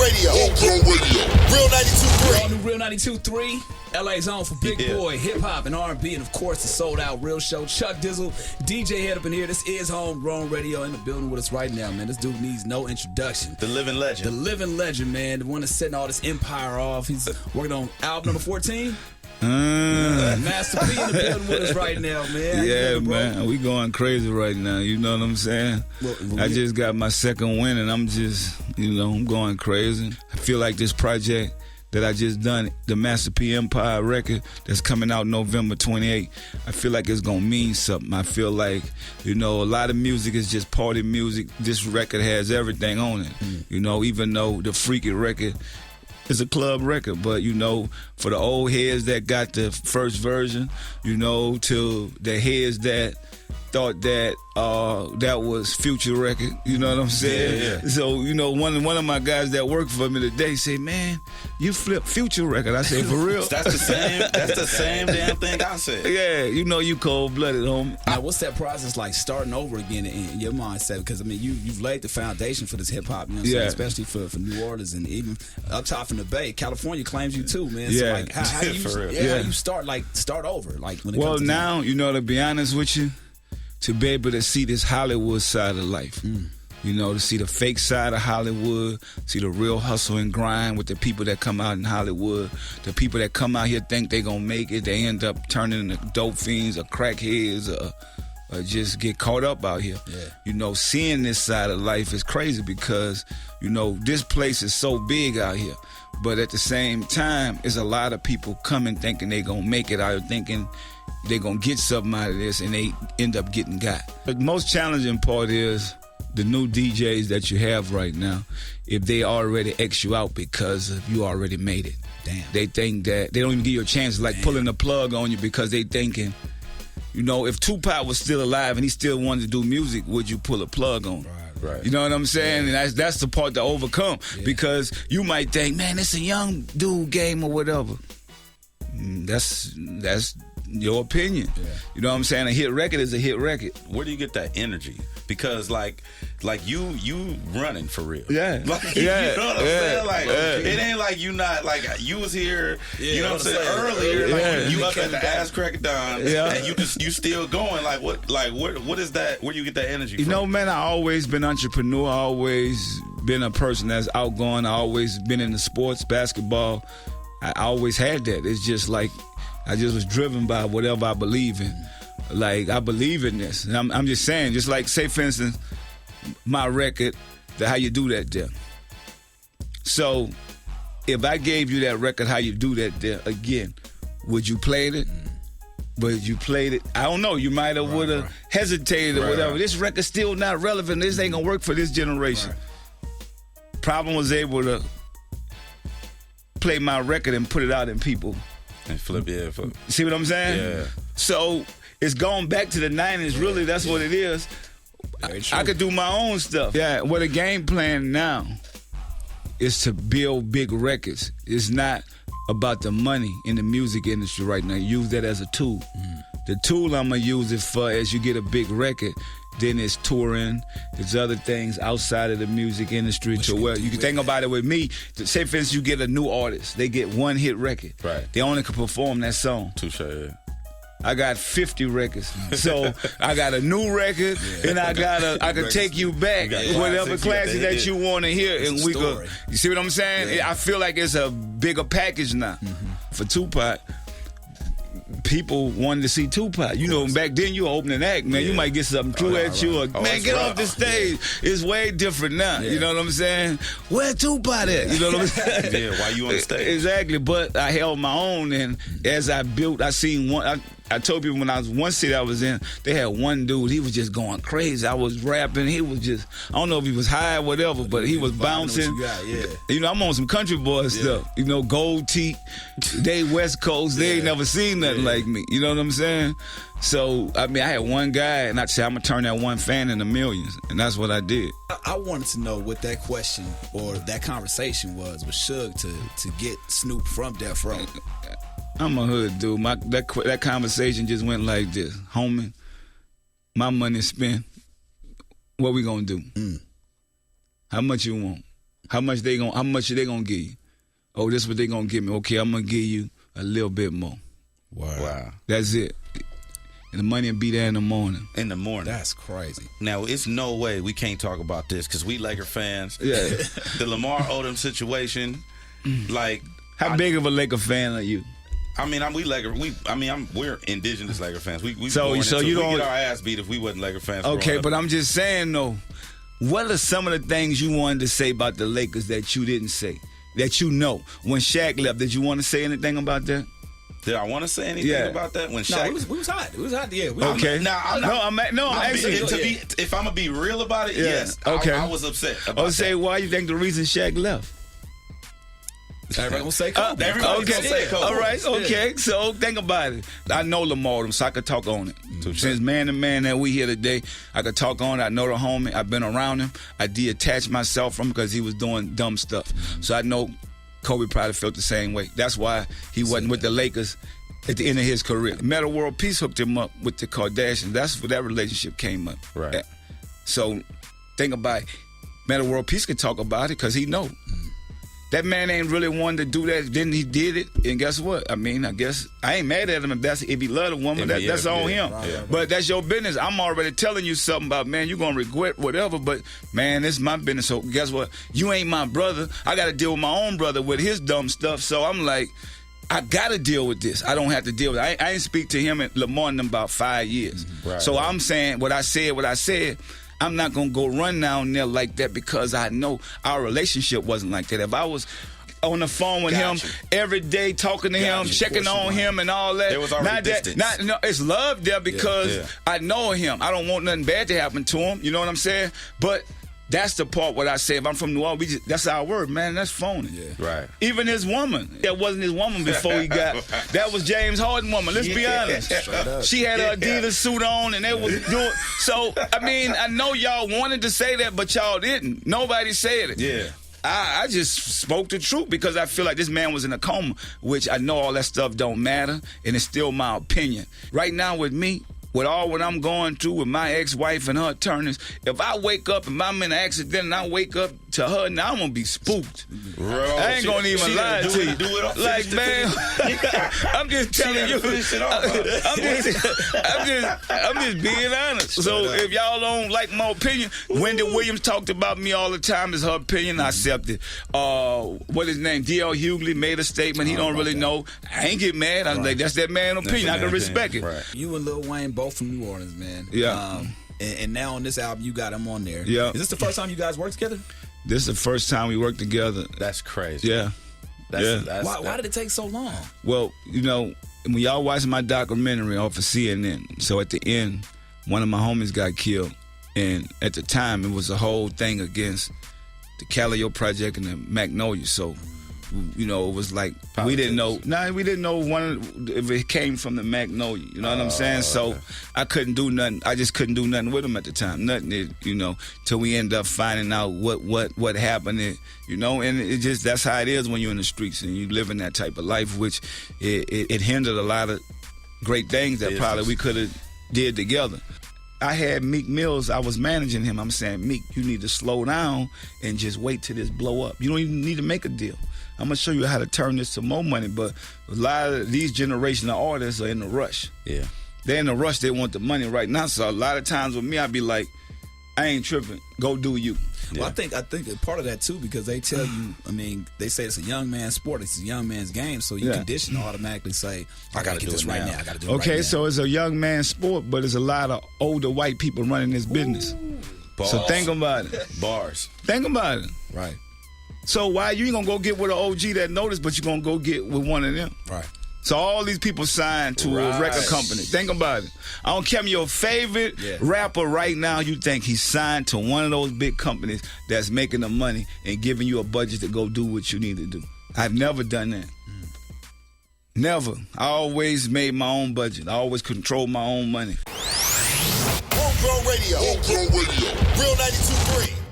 Radio. Real 92.3. All new Real 92.3. LA's on for Big Boy, hip hop and R&B, and of course the sold out Real Show. Chuck Dizzle, DJ Head up in here. This is Homegrown Radio in the building with us right now, man. This dude needs no introduction. The living legend. The living legend, man. The one that's setting all this empire off. He's working on album number 14. Master P in the building with us right now, man. Yeah, man. We going crazy right now. You know what I'm saying? I just got my second win, and I'm just, I'm going crazy. I feel like this project that I just done, the Master P Empire record that's coming out November 28th, I feel like it's going to mean something. I feel like, a lot of music is just party music. This record has everything on it. Even though the Freaky record is a club record, but for the old heads that got the first version, to the heads that thought that that was Future record, you know what I'm saying? Yeah. So, one of my guys that worked for me today say, man, you flipped Future record. I say, for real? That's the same damn thing I said. Yeah, you cold-blooded, homie. Now, what's that process like starting over again in your mindset? Because, you've laid the foundation for this hip-hop, especially for New Orleans and even up top in the Bay. California claims you too, man. So, Yeah. how you start over? Like, when it Well, comes to now, to be honest with you, to be able to see this Hollywood side of life. To see the fake side of Hollywood, see the real hustle and grind with the people that come out in Hollywood, the people that come out here think they gonna make it, they end up turning into dope fiends or crackheads or just get caught up out here. Yeah. Seeing this side of life is crazy because, this place is so big out here. But at the same time, there's a lot of people coming thinking they gonna make it out here, thinking they're going to get something out of this, and they end up getting got. The most challenging part is the new DJs that you have right now, if they already X you out because you already made it. Damn. They think that they don't even give you a chance, like pulling the plug on you because they thinking, if Tupac was still alive and he still wanted to do music, would you pull a plug on him? Right. You know what I'm saying? And that's the part to overcome because you might think, man, it's a young dude game or whatever. That's your opinion. You know what I'm saying? A hit record is a hit record. Where do you get that energy? Because like you running for real. Yeah. You know what I'm saying? Like it ain't like you not like you was here, you know what I'm saying, earlier. Like you up at the ass crack of dawn and you still going. Like what is that? Where do you get that energy from? Man, I always been entrepreneur, I always been a person that's outgoing, I always been in the sports, basketball. I always had that. It's just like I just was driven by whatever I believe in. Like, I believe in this. And I'm just saying, just like, say, for instance, my record, How You Do That There. So, if I gave you that record, How You Do That There, again, would you play it? But you played it, I don't know, you might have would have hesitated or whatever. This record's still not relevant. This ain't gonna work for this generation. Problem was able to play my record and put it out in people. And flip. See what I'm saying? Yeah. So it's going back to the 90s. Really, that's what it is. I could do my own stuff. Yeah. Well, the game plan now is to build big records. It's not about the money in the music industry right now. Use that as a tool. The tool I'm gonna use it for as you get a big record. Then it's touring. There's other things outside of the music industry to where you can think about it with me. Say, for instance, you get a new artist. They get one hit record. Right. They only can perform that song. Touche. I got 50 records. So I got a new record and I can take you back whatever classic that you want to hear. And we go. You see what I'm saying? I feel like it's a bigger package now. For Tupac, people wanted to see Tupac. Back then you were opening act, man. You might get something true at you. Or, man, get off the stage. It's way different now. You know what I'm saying? Where Tupac at? You know what I'm saying? Why you on the stage? Exactly. But I held my own, and as I built, I seen one. I told people when I was one city I was in, they had one dude, he was just going crazy. I was rapping, he was just, I don't know if he was high or whatever, but he was bouncing. I'm on some country boy stuff. Gold teeth, they West Coast, they ain't never seen nothing like me. You know what I'm saying? So, I had one guy, and I said, I'm going to turn that one fan into millions. And that's what I did. I wanted to know what that question or that conversation was with Suge to get Snoop from Death Row. I'm a hood dude. That conversation just went like this. Homie, my money spent. What we gonna do? How much you want? How much are they gonna give you? Oh, this is what they gonna give me. Okay, I'm gonna give you a little bit more. Wow. That's it. And the money will be there in the morning. In the morning. That's crazy. Now, it's no way we can't talk about this because we Laker fans. Yeah. The Lamar Odom situation, like... How big of a Laker fan are you? I mean, we're indigenous Laker fans. We you don't get our ass beat if we wasn't Laker fans. Okay, but I'm just saying though, what are some of the things you wanted to say about the Lakers that you didn't say? That you know. When Shaq left, did you want to say anything about that? Did I want to say anything about that? When Shaq, we was hot. It was hot. Yeah. Okay. I'm actually. If I'm gonna be real about it, yes. Okay. I was upset. About say why you think the reason Shaq left? Everybody gonna say Kobe. Everybody gonna say Kobe. All right. Okay. So think about it. I know Lamar Odom, so I could talk on it. Since man to man that we here today, I could talk on it. I know the homie. I've been around him. I detached myself from him because he was doing dumb stuff. So I know Kobe probably felt the same way. That's why he wasn't with the Lakers at the end of his career. Metta World Peace hooked him up with the Kardashians. That's where that relationship came up. Right. So think about it. Metta World Peace can talk about it because he know. That man ain't really wanted to do that. Then he did it, and guess what? I mean, I guess I ain't mad at him if he loved a woman. That's on him. Right. But that's your business. I'm already telling you something about, man, you're gonna regret whatever. But man, this is my business. So guess what? You ain't my brother. I got to deal with my own brother with his dumb stuff. So I'm like, I got to deal with this. I don't have to deal with it. I ain't speak to him and Lamar in about 5 years. Right, so I'm saying what I said. I'm not going to go run down there like that because I know our relationship wasn't like that. If I was on the phone with him every day, talking to him, checking on him and all that. There was already distance. It's love there because I know him. I don't want nothing bad to happen to him. You know what I'm saying? But that's the part what I say. If I'm from New Orleans, that's our word, man. That's phony. Yeah. Right. Even his woman. That wasn't his woman before he got. That was James Harden's woman. Let's be honest. She had her Adidas suit on, and they was doing. So I mean, I know y'all wanted to say that, but y'all didn't. Nobody said it. Yeah. I just spoke the truth because I feel like this man was in a coma, which I know all that stuff don't matter, and it's still my opinion. Right now with me, with all what I'm going through with my ex-wife and her attorneys, if I wake up and I'm in an accident and I wake up to her, now I'm going to be spooked. Bro, I ain't going to even lie to you. Like, man, I'm just telling you. I'm just being honest. So if y'all don't like my opinion, Wendy Williams talked about me all the time. It's her opinion. I accept it. What his name? D.L. Hughley made a statement. He don't really know. I ain't get mad. I was like, that's that man's opinion. I can respect it. Right. You and Lil Wayne both from New Orleans, man. Yeah. And now on this album, you got him on there. Yeah. Is this the first time you guys worked together? This is the first time we worked together. That's crazy. Yeah. Why did it take so long? Well, you know, when y'all watch my documentary off of CNN, so at the end, one of my homies got killed. And at the time, it was a whole thing against the Calio Project and the Magnolia. So, you know, it was like we didn't know if it came from the Magnolia. You know what I'm saying? So I couldn't do nothing. I just couldn't do nothing with him at the time. Nothing, you know, till we end up finding out what happened. You know, and it just that's how it is when you're in the streets and you live in that type of life, which it hindered a lot of great things that probably we could have did together. I had Meek Mills, I was managing him. I'm saying, Meek, you need to slow down and just wait till this blow up. You don't even need to make a deal. I'm going to show you how to turn this to more money. But a lot of these generational artists are in a rush. Yeah. They're in a rush. They want the money right now. So a lot of times with me, I'd be like, I ain't tripping. Go do you. Well, I think part of that too, because they tell you, I mean, they say it's a young man's sport, it's a young man's game, so you condition automatically say, I gotta get this right now. I gotta do it right now. Okay, so it's a young man's sport, but it's a lot of older white people running this business. Bars. So think about it. Bars. Think about it. Right. So why you ain't gonna go get with an OG that noticed, but you're gonna go get with one of them? Right. So all these people signed to a record company. Think about it. I don't care if your favorite rapper right now, you think he's signed to one of those big companies that's making the money and giving you a budget to go do what you need to do. I've never done that. Never. I always made my own budget. I always controlled my own money. Homegrown Radio. Real 92.3.